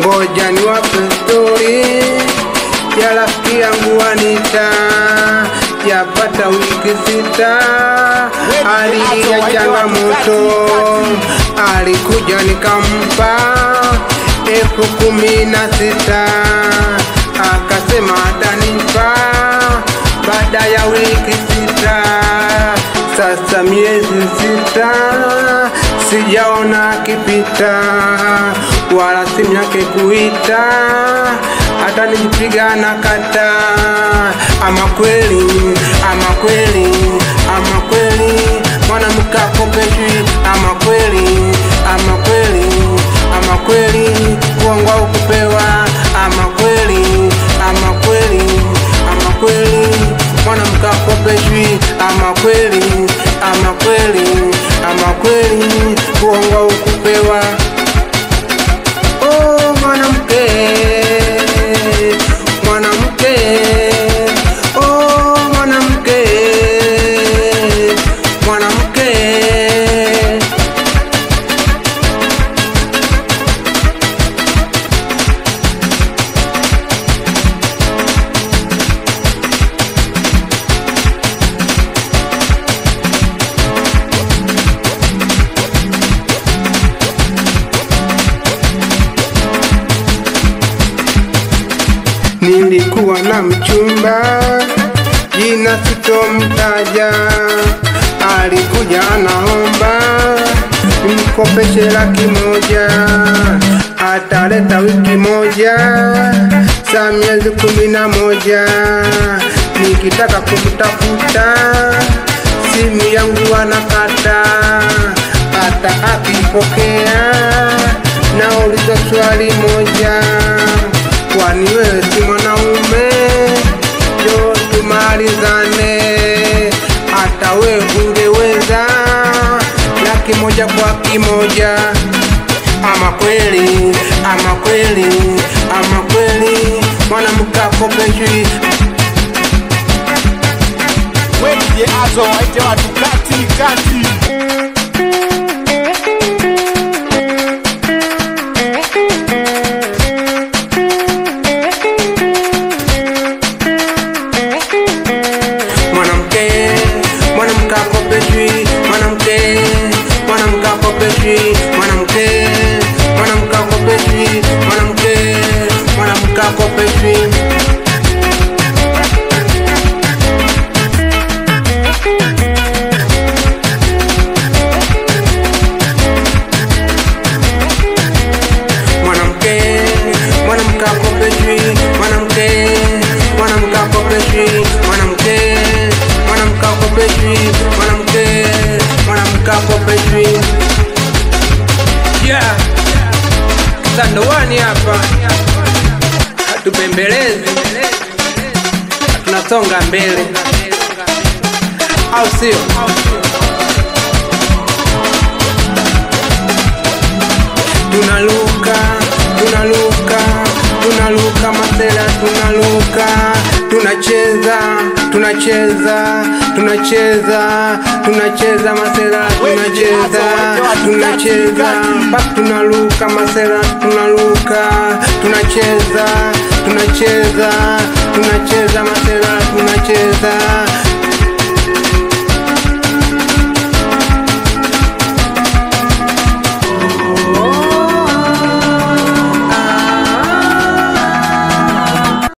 ngoja niwape story ya rafiki yangu Anita. Yapata wiki 6 alilia changamoto, alikuja nikampa 16,000 akasema atanipa baada ya wiki 6. Sasa miezi 6 sijaona kipita, wala simu yake kuita, hata nijipiga na kata. Ama kweli, ama kweli, ama kweli, mwanamke akopeshwi. Ama kweli, ama kweli, ama kweli, uongo au kupewa. Ama kweli, ama kweli, ama kweli, mwanamke akopeshwi. Ama kweli, ama kweli, ama kweli, uongo au kupewa. Oh mwanamke, mwanamke, oh mwanamke, mwanamke. Nilikuwa na mchumba, jina sitomtaja, alikuja anaomba nimkopeshe 100,000, ataleta wiki 1, saa miezi 11. Nikitaka kumtafuta simu yangu anakata, hata akipokea nauliza swali moja, kwani wewe si mwanaume? Njoo tumalizane, hata wewe ungeweza 100,000 kwa kimoja. Ama kweli, ama kweli, ama kweli, mwanamke akopeshwi. Wewe azo waite watu kati kati. Yeah, Sandowani hapa, hatupembelezi, tunasonga mbele, au sio? Tunaluka, tunaluka, tunaluka masela, tunaluka, tunacheza, tunacheza, tunacheza, tunacheza masela, tunacheza, tunacheza, mpaka tunaluka masela, tunaluka, tunacheza, tunacheza, tunacheza masela, tunacheza.